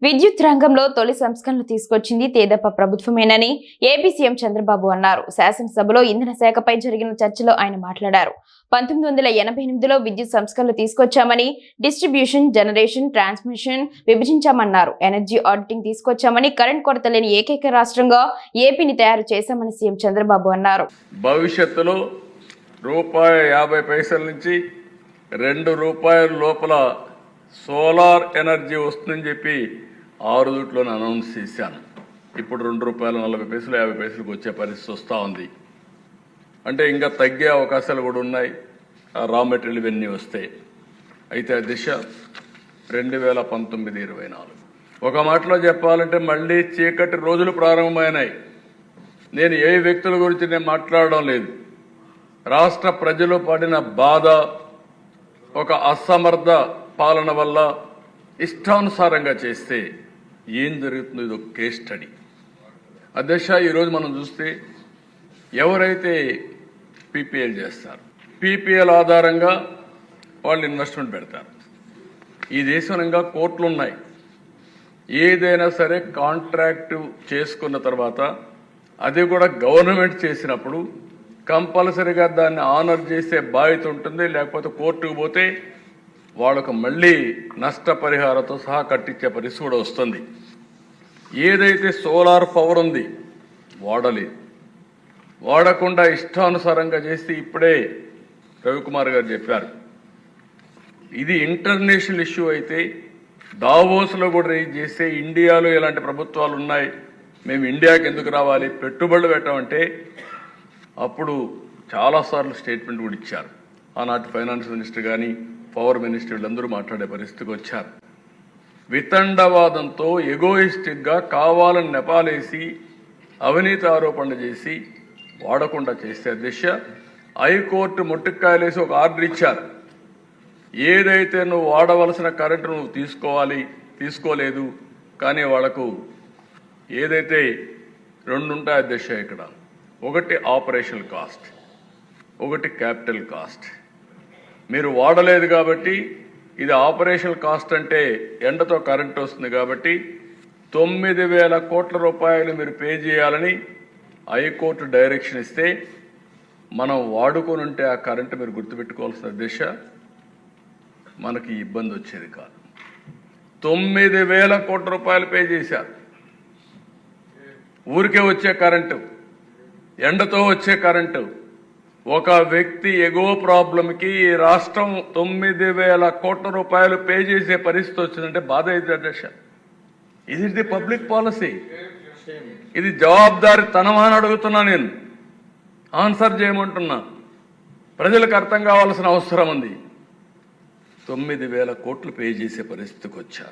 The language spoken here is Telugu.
విద్యుత్ రంగంలో తొలి సంస్కరణలు తీసుకొచ్చింది తేదప్ప ప్రభుత్వమేనని ఏపీ సీఎం చంద్రబాబు అన్నారు. శాసనసభలో ఇంధన శాఖపై జరిగిన చర్చలో ఆయన మాట్లాడారు. 1988లో విద్యుత్ సంస్కరణలు తీసుకొచ్చామని, డిస్ట్రిబ్యూషన్, జనరేషన్, ట్రాన్స్మిషన్ విభజించామన్నారు. ఎనర్జీ ఆడిటింగ్ తీసుకొచ్చామని, కరెంట్ కొరత లేని ఏకైక రాష్ట్రంగా ఏపీని తయారు చేశామని సీఎం చంద్రబాబు అన్నారు. భవిష్యత్తులో ₹50 నుంచి ₹2 లోపల సోలార్ ఎనర్జీ వస్తుందని చెప్పి 6 రోజుల్లోనే అనౌన్స్ చేశాను. ఇప్పుడు ₹2.40 50 వచ్చే పరిస్థితి వస్తూ ఉంది. అంటే ఇంకా తగ్గే అవకాశాలు కూడా ఉన్నాయి. రా మెటీరియల్ ఇవన్నీ వస్తాయి. అయితే ఆ దిశ 2019-24 ఒక మాటలో చెప్పాలంటే మళ్ళీ చీకటి రోజులు ప్రారంభమైనాయి. నేను ఏ వ్యక్తుల గురించి నేను మాట్లాడడం లేదు. రాష్ట్ర ప్రజలు పడిన బాధ, ఒక అసమర్థ పాలన వల్ల ఇష్టానుసారంగా చేస్తే ఏం జరుగుతుందో ఇది ఒక కేస్ స్టడీ. అధ్యక్ష, ఈరోజు మనం చూస్తే ఎవరైతే పీపీఎల్ చేస్తారు, పీపీఎల్ ఆధారంగా వాళ్ళు ఇన్వెస్ట్మెంట్ పెడతారు. ఈ దేశంగా కోర్టులు ఉన్నాయి. ఏదైనా సరే కాంట్రాక్టు చేసుకున్న తర్వాత అది కూడా గవర్నమెంట్ చేసినప్పుడు కంపల్సరీగా దాన్ని ఆనర్ చేసే బాధ్యత ఉంటుంది. లేకపోతే కోర్టుకు పోతే వాళ్ళకు మళ్ళీ నష్టపరిహారంతో సహా కట్టించే పరిస్థితి కూడా వస్తుంది. ఏదైతే సోలార్ పవర్ ఉంది వాడకుండా ఇష్టానుసారంగా చేస్తే ఇప్పుడే రవికుమార్ గారు చెప్పారు. ఇది ఇంటర్నేషనల్ ఇష్యూ అయితే దావోస్లో కూడా రేజ్ చేస్తే ఇండియాలో ఇలాంటి ప్రభుత్వాలు ఉన్నాయి, మేము ఇండియాకి ఎందుకు రావాలి, పెట్టుబడులు పెట్టమంటే అప్పుడు చాలాసార్లు స్టేట్మెంట్ కూడా ఇచ్చారు. ఆనాటి ఫైనాన్స్ మినిస్టర్ కానీ పవర్ మినిస్టర్ వీళ్ళందరూ మాట్లాడే పరిస్థితికి వచ్చారు. వితండవాదంతో ఎగోయిస్టిక్గా కావాలని నెపాలేసి అవినీతి ఆరోపణలు చేసి వాడకుండా చేస్తే దిశ హైకోర్టు ముట్టుకాయలేసి ఒక ఆర్డర్ ఇచ్చారు. ఏదైతే నువ్వు వాడవలసిన కరెంటు నువ్వు తీసుకోలేదు, కానీ వాళ్లకు ఏదైతే 2 ఉంటాయి అధ్యక్ష ఇక్కడ, ఒకటి ఆపరేషనల్ కాస్ట్, ఒకటి క్యాపిటల్ కాస్ట్. మీరు వాడలేదు కాబట్టి ఇది ఆపరేషనల్ కాస్ట్, అంటే ఎండతో కరెంట్ వస్తుంది కాబట్టి 9,000 కోట్ల రూపాయలు మీరు పే చేయాలని హైకోర్టు డైరెక్షన్ ఇస్తే మనం వాడుకొని ఉంటే ఆ కరెంటు మీరు గుర్తుపెట్టుకోవాల్సిన దిశ మనకి ఇబ్బంది వచ్చేది కాదు. 9,000 కోట్ల రూపాయలు పే చేశారు. ఊరికే వచ్చే కరెంటు, ఎండతో వచ్చే కరెంటు. ఒక వ్యక్తి ఎగో ప్రాబ్లంకి ఈ రాష్ట్రం 9,000 కోట్ల రూపాయలు పే చేసే పరిస్థితి వచ్చిందంటే బాధ అయితే అధ్యక్ష. ఇది పబ్లిక్ పాలసీ, ఇది జవాబుదారీ తనమని అడుగుతున్నా, నేను ఆన్సర్ చేయమంటున్నా. ప్రజలకు అర్థం కావాల్సిన అవసరం ఉంది. 9,000 కోట్లు పే చేసే పరిస్థితికి వచ్చారు.